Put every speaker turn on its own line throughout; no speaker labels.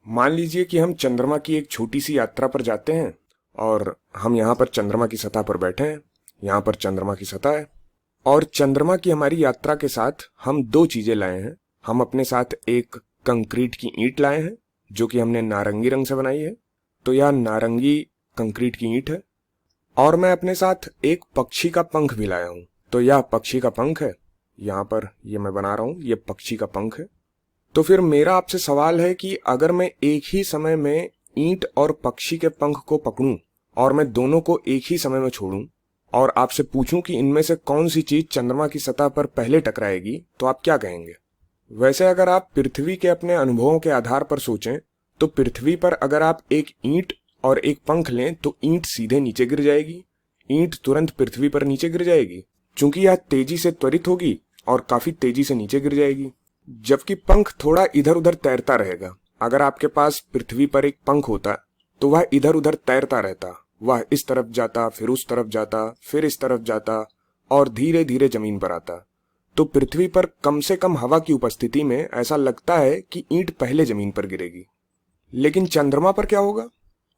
मान लीजिए कि हम चंद्रमा की एक छोटी सी यात्रा पर जाते हैं और हम यहाँ पर चंद्रमा की सतह पर बैठे हैं। यहाँ पर चंद्रमा की सतह है और चंद्रमा की हमारी यात्रा के साथ हम दो चीजें लाए हैं। हम अपने साथ एक कंक्रीट की ईंट लाए हैं जो कि हमने नारंगी रंग से बनाई है। तो यह नारंगी कंक्रीट की ईंट है। और मैं अपने साथ एक पक्षी का पंख भी लाया हूं। तो यह पक्षी का पंख है। यहाँ पर ये मैं बना रहा हूं, ये पक्षी का पंख है। तो फिर मेरा आपसे सवाल है कि अगर मैं एक ही समय में ईंट और पक्षी के पंख को पकड़ूं और मैं दोनों को एक ही समय में छोड़ूं और आपसे पूछूं कि इनमें से कौन सी चीज चंद्रमा की सतह पर पहले टकराएगी, तो आप क्या कहेंगे? वैसे अगर आप पृथ्वी के अपने अनुभवों के आधार पर सोचें तो पृथ्वी पर अगर आप एक ईंट और एक पंख लें तो ईंट सीधे नीचे गिर जाएगी। ईंट तुरंत पृथ्वी पर नीचे गिर जाएगी क्योंकि यह तेजी से त्वरित होगी और काफी तेजी से नीचे गिर जाएगी। जबकि पंख थोड़ा इधर उधर तैरता रहेगा। अगर आपके पास पृथ्वी पर एक पंख होता तो वह इधर उधर तैरता रहता। वह इस तरफ जाता, फिर उस तरफ जाता, फिर इस तरफ जाता और धीरे धीरे जमीन पर आता। तो पृथ्वी पर कम से कम हवा की उपस्थिति में ऐसा लगता है कि ईंट पहले जमीन पर गिरेगी। लेकिन चंद्रमा पर क्या होगा?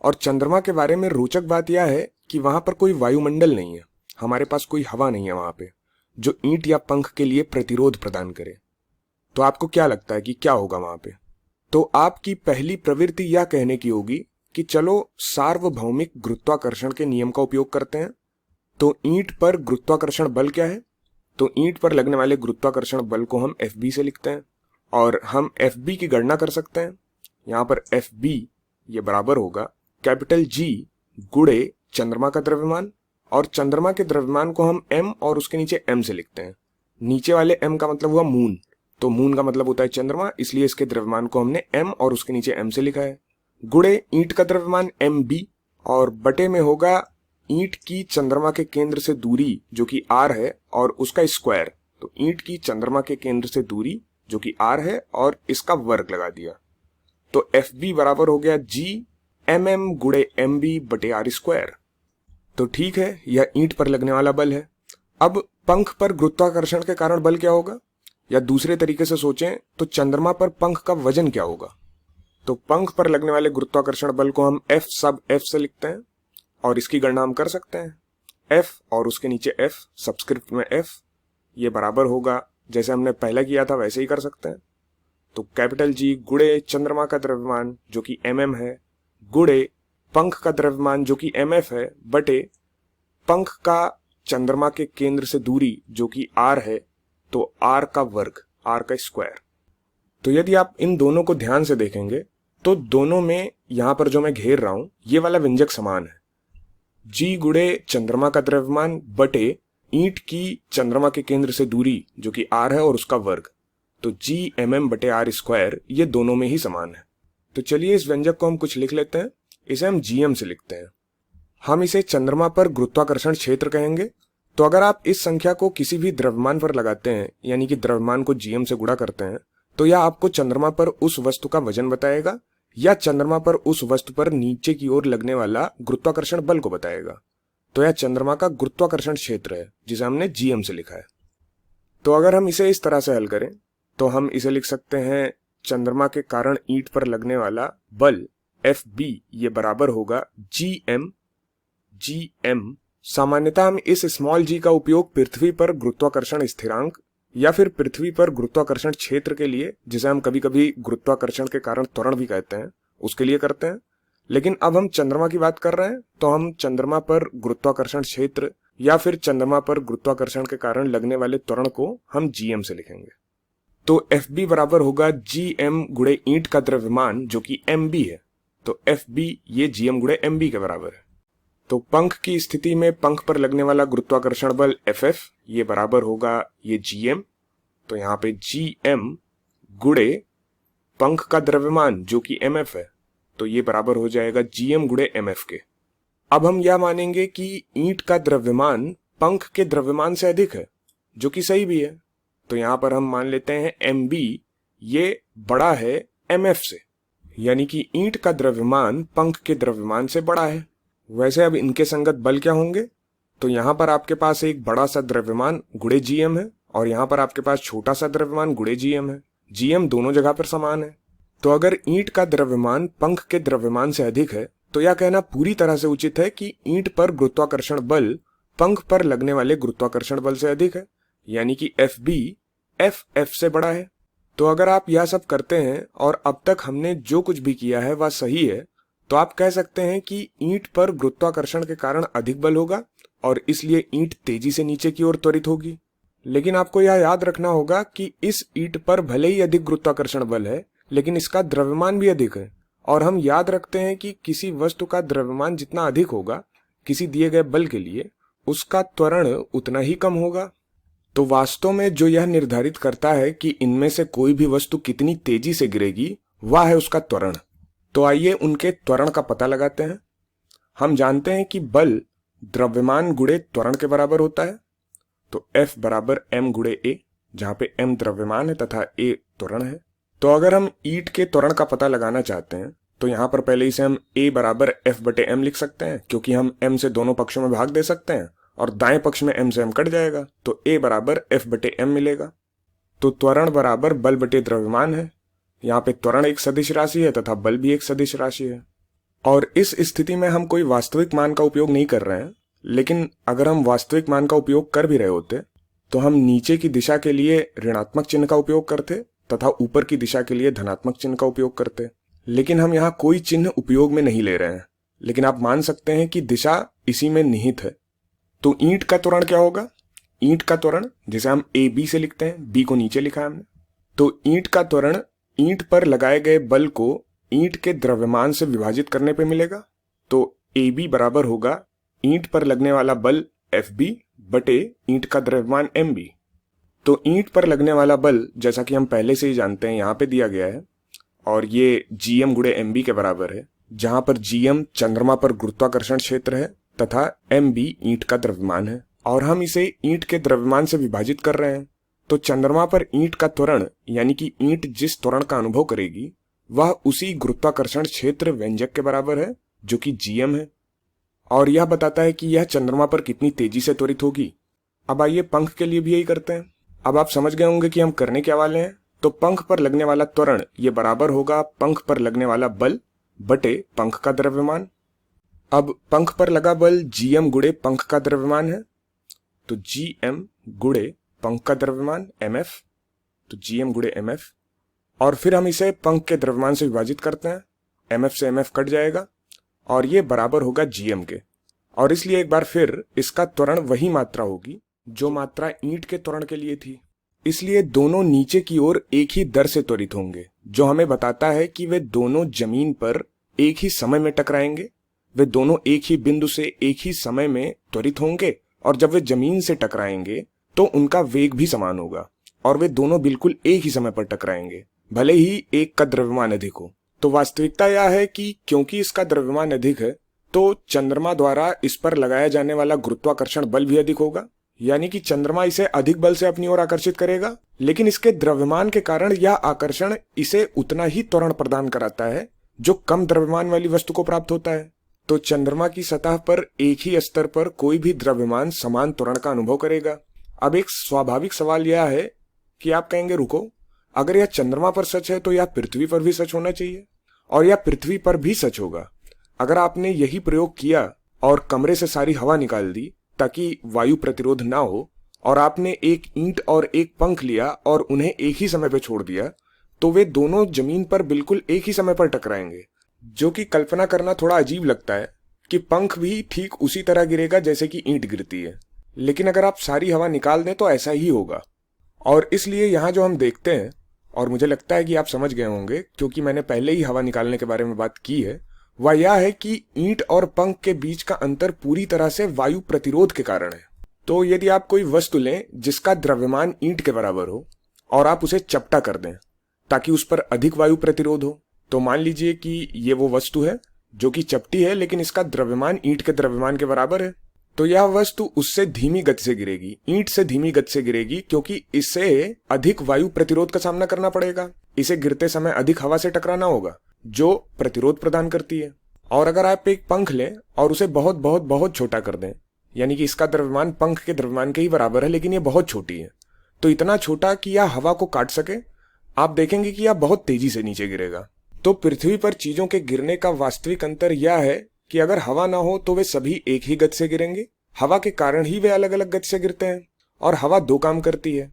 और चंद्रमा के बारे में रोचक बात यह है कि वहां पर कोई वायुमंडल नहीं है। हमारे पास कोई हवा नहीं है वहां पे जो ईंट या पंख के लिए प्रतिरोध प्रदान करे। तो आपको क्या लगता है कि क्या होगा वहां पे? तो आपकी पहली प्रवृत्ति यह कहने की होगी कि चलो सार्वभौमिक गुरुत्वाकर्षण के नियम का उपयोग करते हैं। तो ईंट पर गुरुत्वाकर्षण बल क्या है? तो ईंट पर लगने वाले गुरुत्वाकर्षण बल को हम Fb से लिखते हैं और हम Fb की गणना कर सकते हैं। यहां पर Fb ये बराबर होगा कैपिटल G गुणे चंद्रमा का द्रव्यमान, और चंद्रमा के द्रव्यमान को हम m और उसके नीचे m से लिखते हैं। नीचे वाले m का मतलब हुआ मून, तो मून का मतलब होता है चंद्रमा, इसलिए इसके द्रव्यमान को हमने m और उसके नीचे m से लिखा है। गुणे ईंट का द्रव्यमान Mb और बटे में होगा ईंट की चंद्रमा के केंद्र से दूरी जो कि r है और उसका स्क्वायर। तो ईंट की चंद्रमा के केंद्र से दूरी जो कि r है और इसका वर्ग लगा दिया। तो Fb बराबर हो गया G mm गुणे Mb बटे r स्क्वायर। तो ठीक है, यह ईंट पर लगने वाला बल है। अब पंख पर गुरुत्वाकर्षण के कारण बल क्या होगा? या दूसरे तरीके से सोचें तो चंद्रमा पर पंख का वजन क्या होगा? तो पंख पर लगने वाले गुरुत्वाकर्षण बल को हम F सब F से लिखते हैं और इसकी गणना हम कर सकते हैं। F और उसके नीचे F सबस्क्रिप्ट में F, ये बराबर होगा जैसे हमने पहले किया था वैसे ही कर सकते हैं। तो कैपिटल G गुणे चंद्रमा का द्रव्यमान जो कि mm है गुणे पंख का द्रव्यमान जो कि mf है बटे पंख का चंद्रमा के केंद्र से दूरी जो कि r है, तो r का वर्ग, r का स्क्वायर। तो यदि आप इन दोनों को ध्यान से देखेंगे तो दोनों में यहां पर जो मैं घेर रहा हूं ये वाला व्यंजक समान है। g गुणे चंद्रमा का द्रव्यमान बटे ईंट की चंद्रमा के केंद्र से दूरी जो कि r है और उसका वर्ग। तो g mm बटे r स्क्वायर ये दोनों में ही समान है। तो चलिए इस व्यंजक को हम कुछ लिख लेते हैं। इसे हम gm से लिखते हैं। हम इसे चंद्रमा पर गुरुत्वाकर्षण क्षेत्र कहेंगे। तो अगर आप इस संख्या को किसी भी द्रव्यमान पर लगाते हैं, यानी कि द्रव्यमान को gm से गुणा करते हैं, तो यह आपको चंद्रमा पर उस वस्तु का वजन बताएगा या चंद्रमा पर उस वस्तु पर नीचे की ओर लगने वाला गुरुत्वाकर्षण बल को बताएगा। तो यह चंद्रमा का गुरुत्वाकर्षण क्षेत्र है जिसे हमने gm से लिखा है। तो अगर हम इसे इस तरह से हल करें तो हम इसे लिख सकते हैं चंद्रमा के कारण ईंट पर लगने वाला बल Fb ये बराबर होगा Gm। सामान्यतः हम इस स्मॉल g का उपयोग पृथ्वी पर गुरुत्वाकर्षण स्थिरांक या फिर पृथ्वी पर गुरुत्वाकर्षण क्षेत्र के लिए, जिसे हम कभी कभी गुरुत्वाकर्षण के कारण त्वरण भी कहते हैं, उसके लिए करते हैं। लेकिन अब हम चंद्रमा की बात कर रहे हैं तो हम चंद्रमा पर गुरुत्वाकर्षण क्षेत्र या फिर चंद्रमा पर गुरुत्वाकर्षण के कारण लगने वाले त्वरण को हम gm से लिखेंगे। तो Fb बराबर होगा Gm गुणे ईंट का द्रव्यमान जो कि Mb है। तो Fb ये Gm गुणे Mb के बराबर है। तो पंख की स्थिति में पंख पर लगने वाला गुरुत्वाकर्षण बल Ff ये बराबर होगा ये Gm। तो यहाँ पे Gm गुणे पंख का द्रव्यमान जो कि Mf है, तो ये बराबर हो जाएगा Gm गुणे Mf के। अब हम यह मानेंगे कि ईंट का द्रव्यमान पंख के द्रव्यमान से अधिक है, जो कि सही भी है। तो यहां पर हम मान लेते हैं Mb ये बड़ा है Mf से, यानी कि ईंट का द्रव्यमान पंख के द्रव्यमान से बड़ा है। वैसे अब इनके संगत बल क्या होंगे? तो यहां पर आपके पास एक बड़ा सा द्रव्यमान गुणे Gm है और यहां पर आपके पास छोटा सा द्रव्यमान गुणे Gm है। Gm दोनों जगह पर समान है। तो अगर ईंट का द्रव्यमान पंख के द्रव्यमान से अधिक है तो यह कहना पूरी तरह से उचित है कि ईंट पर गुरुत्वाकर्षण बल पंख पर लगने वाले गुरुत्वाकर्षण बल से अधिक है, यानी कि Fb Ff से बड़ा है। तो अगर आप यह सब करते हैं और अब तक हमने जो कुछ भी किया है वह सही है, तो आप कह सकते हैं कि ईंट पर गुरुत्वाकर्षण के कारण अधिक बल होगा और इसलिए ईंट तेजी से नीचे की ओर त्वरित होगी। लेकिन आपको यह याद रखना होगा कि इस ईंट पर भले ही अधिक गुरुत्वाकर्षण बल है, लेकिन इसका द्रव्यमान भी अधिक है, और हम याद रखते हैं कि किसी वस्तु का द्रव्यमान जितना अधिक होगा किसी दिए गए बल के लिए, उसका त्वरण उतना ही कम होगा। तो वास्तव में जो यह निर्धारित करता है कि इनमें से कोई भी वस्तु कितनी तेजी से गिरेगी वह है उसका त्वरण। तो आइए उनके त्वरण का पता लगाते हैं। हम जानते हैं कि बल द्रव्यमान गुणे त्वरण के बराबर होता है। तो F बराबर m गुणे a, जहां पे m द्रव्यमान है तथा a त्वरण है। तो अगर हम ईंट के त्वरण का पता लगाना चाहते हैं तो यहां पर पहले इसे हम a बराबर F बटे m लिख सकते हैं, क्योंकि हम m से दोनों पक्षों में भाग दे सकते हैं और दाएं पक्ष में m से m कट जाएगा, तो a बराबर F बटे m मिलेगा। तो त्वरण बराबर बल बटे द्रव्यमान है। यहाँ पे त्वरण एक सदिश राशि है तथा बल भी एक सदिश राशि है। और इस स्थिति में हम कोई वास्तविक मान का उपयोग नहीं कर रहे हैं, लेकिन अगर हम वास्तविक मान का उपयोग कर भी रहे होते तो हम नीचे की दिशा के लिए ऋणात्मक चिन्ह का उपयोग करते तथा ऊपर की दिशा के लिए धनात्मक चिन्ह का उपयोग करते। लेकिन हम यहाँ कोई चिन्ह उपयोग में नहीं ले रहे हैं, लेकिन आप मान सकते हैं कि दिशा इसी में निहित है। तो ईंट का त्वरण क्या होगा? ईंट का त्वरण, जिसे हम AB से लिखते हैं, B को नीचे लिखा है हमने, तो ईंट का त्वरण ईंट पर लगाए गए बल को ईंट के द्रव्यमान से विभाजित करने पे मिलेगा। तो AB बराबर होगा ईंट पर लगने वाला बल Fb बटे ईंट का द्रव्यमान Mb। तो ईंट पर लगने वाला बल, जैसा कि हम पहले से ही जानते हैं, यहाँ पे दिया गया है और ये Gm गुणे Mb के बराबर है, जहां पर Gm चंद्रमा पर गुरुत्वाकर्षण क्षेत्र है तथा Mb ईंट का द्रव्यमान है, और हम इसे ईंट के द्रव्यमान से विभाजित कर रहे हैं। तो चंद्रमा पर ईंट का त्वरण, यानी कि ईंट जिस त्वरण का अनुभव करेगी वह उसी गुरुत्वाकर्षण क्षेत्र व्यंजक के बराबर है जो कि Gm है, और यह बताता है कि यह चंद्रमा पर कितनी तेजी से त्वरित होगी। अब आइए पंख के लिए भी यही करते हैं। अब आप समझ गए होंगे कि हम करने क्या वाले हैं। तो पंख पर लगने वाला त्वरण ये बराबर होगा पंख पर लगने वाला बल बटे पंख का द्रव्यमान। अब पंख पर लगा बल Gm गुणे पंख का द्रव्यमान है, तो Gm गुणे पंख का द्रव्यमान Mf, तो Gm गुणे Mf, और फिर हम इसे पंख के द्रव्यमान से विभाजित करते हैं, Mf से Mf कट जाएगा और ये बराबर होगा Gm के। और इसलिए एक बार फिर इसका त्वरण वही मात्रा होगी जो मात्रा ईंट के त्वरण के लिए थी। इसलिए दोनों नीचे की ओर एक ही दर से त्वरित होंगे, जो हमें बताता है कि वे दोनों जमीन पर एक ही समय में टकराएंगे। वे दोनों एक ही बिंदु से एक ही समय में त्वरित होंगे, और जब वे जमीन से टकराएंगे तो उनका वेग भी समान होगा और वे दोनों बिल्कुल एक ही समय पर टकराएंगे, भले ही एक का द्रव्यमान अधिक हो। तो वास्तविकता यह है कि क्योंकि इसका द्रव्यमान अधिक है तो चंद्रमा द्वारा इस पर लगाया जाने वाला गुरुत्वाकर्षण बल भी अधिक होगा, यानी कि चंद्रमा इसे अधिक बल से अपनी ओर आकर्षित करेगा, लेकिन इसके द्रव्यमान के कारण यह आकर्षण इसे उतना ही त्वरण प्रदान कराता है जो कम द्रव्यमान वाली वस्तु को प्राप्त होता है। तो चंद्रमा की सतह पर एक ही स्तर पर कोई भी द्रव्यमान समान त्वरण का अनुभव करेगा। अब एक स्वाभाविक सवाल यह है कि आप कहेंगे रुको, अगर यह चंद्रमा पर सच है तो यह पृथ्वी पर भी सच होना चाहिए, और यह पृथ्वी पर भी सच होगा। अगर आपने यही प्रयोग किया और कमरे से सारी हवा निकाल दी ताकि वायु प्रतिरोध ना हो, और आपने एक ईंट और एक पंख लिया और उन्हें एक ही समय पर छोड़ दिया, तो वे दोनों जमीन पर बिल्कुल एक ही समय पर टकराएंगे, जो कि कल्पना करना थोड़ा अजीब लगता है कि पंख भी ठीक उसी तरह गिरेगा जैसे कि ईंट गिरती है। लेकिन अगर आप सारी हवा निकाल दें तो ऐसा ही होगा। और इसलिए यहाँ जो हम देखते हैं, और मुझे लगता है कि आप समझ गए होंगे क्योंकि मैंने पहले ही हवा निकालने के बारे में बात की है, वह यह है कि ईंट और पंख के बीच का अंतर पूरी तरह से वायु प्रतिरोध के कारण है। तो यदि आप कोई वस्तु लें जिसका द्रव्यमान ईंट के बराबर हो और आप उसे चपटा कर दें ताकि उस पर अधिक वायु प्रतिरोध हो, तो मान लीजिए कि ये वो वस्तु है जो कि चपटी है लेकिन इसका द्रव्यमान ईंट के द्रव्यमान के बराबर है, तो यह वस्तु उससे धीमी गति से गिरेगी, ईंट से धीमी गति से गिरेगी, क्योंकि इसे अधिक वायु प्रतिरोध का सामना करना पड़ेगा। इसे गिरते समय अधिक हवा से टकराना होगा जो प्रतिरोध प्रदान करती है। और अगर आप एक पंख लें और उसे बहुत बहुत बहुत छोटा कर दें, यानी कि इसका द्रव्यमान पंख के द्रव्यमान के ही बराबर है लेकिन यह बहुत छोटी है, तो इतना छोटा कि यह हवा को काट सके, आप देखेंगे कि यह बहुत तेजी से नीचे गिरेगा। तो पृथ्वी पर चीजों के गिरने का वास्तविक अंतर यह है कि अगर हवा ना हो तो वे सभी एक ही गति से गिरेंगे। हवा के कारण ही वे अलग अलग गति से गिरते हैं। और हवा दो काम करती है।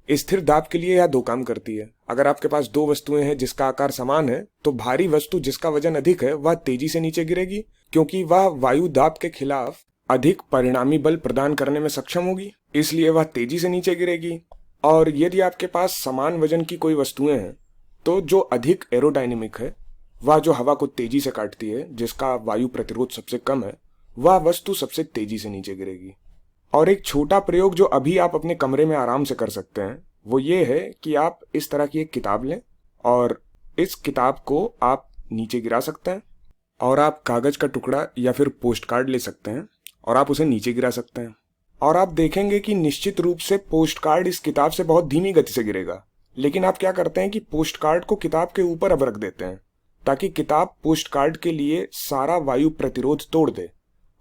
स्थिर दाब के लिए यह दो काम करती है। अगर आपके पास दो वस्तुएं हैं जिसका आकार समान है, तो भारी वस्तु जिसका वजन अधिक है वह तेजी से नीचे गिरेगी, क्योंकि वह वायु दाब के खिलाफ अधिक परिणामी बल प्रदान करने में सक्षम होगी, इसलिए वह तेजी से नीचे गिरेगी। और यदि आपके पास समान वजन की कोई वस्तुएं हैं, तो जो अधिक एरोडायनेमिक है, वह जो हवा को तेजी से काटती है, जिसका वायु प्रतिरोध सबसे कम है, वह वस्तु सबसे तेजी से नीचे गिरेगी। और एक छोटा प्रयोग जो अभी आप अपने कमरे में आराम से कर सकते हैं वो ये है कि आप इस तरह की एक किताब लें और इस किताब को आप नीचे गिरा सकते हैं, और आप कागज का टुकड़ा या फिर पोस्ट कार्ड ले सकते हैं और आप उसे नीचे गिरा सकते हैं। और आप देखेंगे कि निश्चित रूप से पोस्ट कार्ड इस किताब से बहुत धीमी गति से गिरेगा, लेकिन आप क्या करते हैं कि पोस्ट कार्ड को किताब के ऊपर अब रख देते हैं ताकि किताब पोस्ट कार्ड के लिए सारा वायु प्रतिरोध तोड़ दे।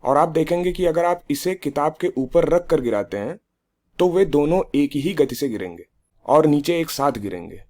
और आप देखेंगे कि अगर आप इसे किताब के ऊपर रख कर गिराते हैं तो वे दोनों एक ही गति से गिरेंगे और नीचे एक साथ गिरेंगे।